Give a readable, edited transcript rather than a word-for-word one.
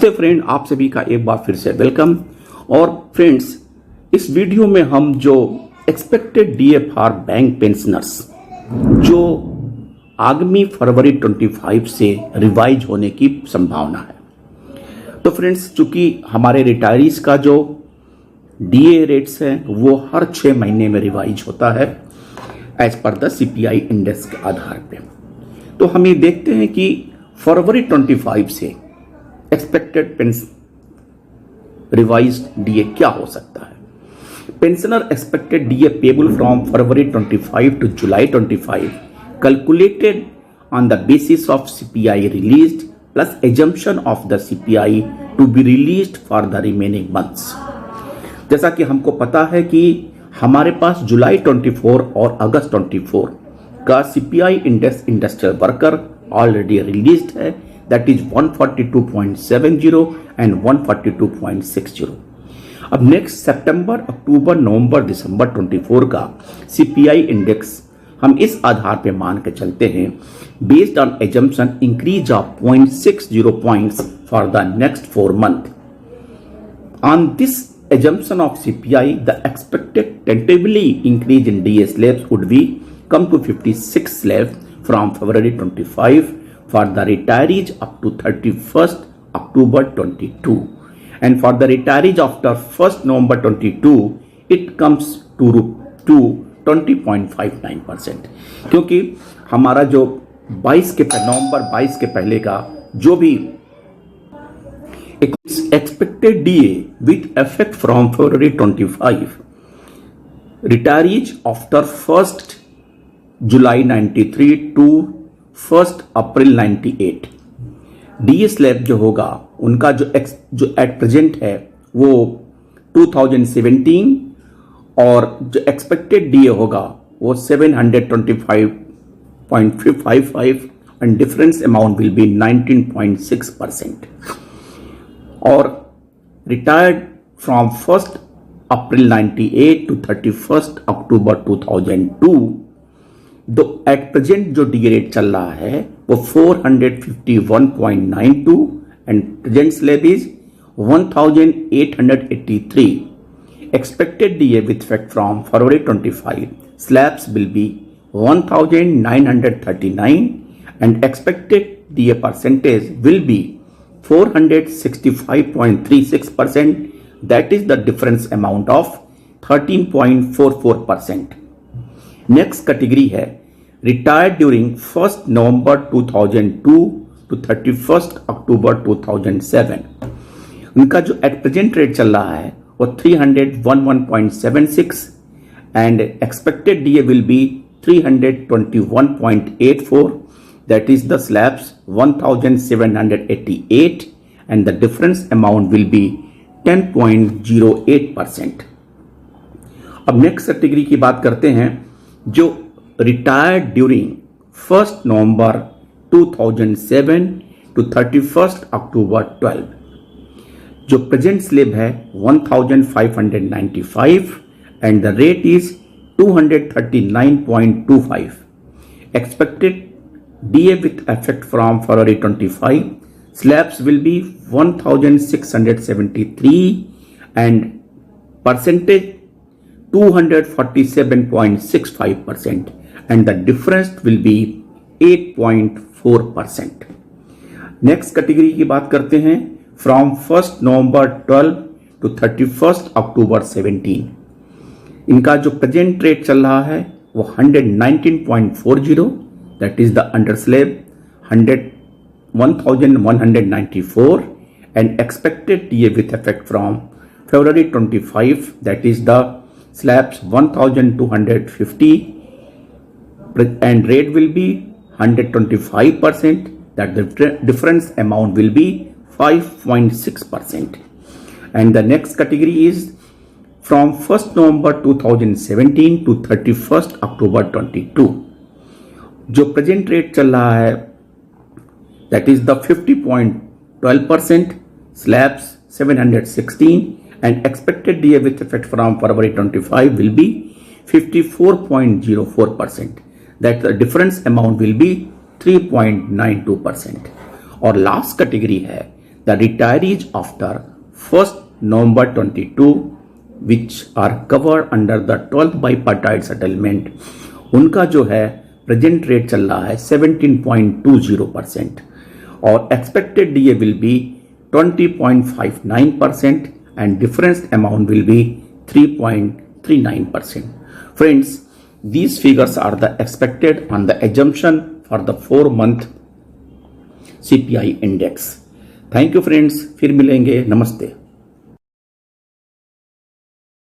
नमस्ते फ्रेंड, आप सभी का एक बार फिर से वेलकम। और फ्रेंड्स, इस वीडियो में हम जो expected DA for bank pensioners जो आगामी फरवरी 25 से रिवाइज होने की संभावना है। तो फ्रेंड्स, चूंकि हमारे रिटायरीज का जो डीए रेट्स हैं वो हर 6 महीने में रिवाइज होता है as per the CPI index के आधार पे। तो हम ये देखते हैं कि फरवरी 25 से एक्सपेक्टेड रिवाइज्ड डीए क्या हो सकता है। Pensioner expected DA payable from February 25 to July 25 calculated on the basis of CPI released plus assumption of the CPI to be released for the remaining months। जैसा कि हमको पता है कि हमारे पास जुलाई 24 और अगस्त 24 का CPI index industrial worker already released है, दैट इज 142.70 एंड 142.60। अब नेक्स्ट सितंबर, अक्टूबर, नवंबर, दिसंबर 24 का सीपीआई इंडेक्स हम इस आधार पे मान के चलते हैं based on assumption increase of 0.60 points for the next 4 month. On this assumption of CPI, the expected tentatively increase in DA slabs would be come to 56 slabs from February 25 for the retirees up to 31st October 22, and for the retirees after 1st November 22 it comes to 20.59%। क्योंकि हमारा जो नवंबर 22 के पहले का जो भी expected DA with effect from February 25 retirees after 1st July 93 to 1st April 98 DA slab जो होगा उनका जो एट प्रेजेंट है वो 2017 और जो एक्सपेक्टेड डीए होगा वो 725.55 and difference amount will be 19.6%। और retired from 1st April 98 to 31st October 2002 दो एट प्रेजेंट जो डी रेट चल रहा है वो 451.92 एंड present slab is 1883। Expected DA with effect from February 25 slabs will be 1939 and expected DA percentage will be 465.36%, that is the difference amount of 13.44%। Next category है retired during 1st November 2002 to 31st अक्टूबर 2007। उनका जो at present rate चल रहा है वो 311.76 and expected DA will be 321.84, that is the slabs 1788 and the difference amount will be 10.08%। अब next category की बात करते हैं जो retired during 1st November 2007 to 31st अक्टूबर 12। जो प्रेजेंट स्लैब है 1595 and the rate is 239.25। Expected DA with effect from February 25 slabs will be 1673 and percentage 247.65% and the difference will be 8.4%। Next category की बात करते हैं from 1st November 12 to 31st अक्टूबर 17। इनका जो present rate चल रहा है वो 119.40, that is the under slab 1194 and expected DA with effect from February 25, that is the slabs 1250 and rate will be 125%, that the difference amount will be 5.6%। and the next category is from 1st November 2017 to 31st October 22। जो present rate चल रहा है that is the 50.12%, slabs 716 and expected DA with effect from February 25 will be 54.04%, that the difference amount will B 3.92%। और last category है the retirees after 1st November 22 which are covered under the 12th bipartite settlement, उनका जो है present rate चल रहा है 17.20% और expected DA will be 20.59% and difference amount will be 3.39%. Friends, these figures are the expected on the assumption for the 4-month CPI index. Thank you friends, फिर मिलेंगे, नमस्ते.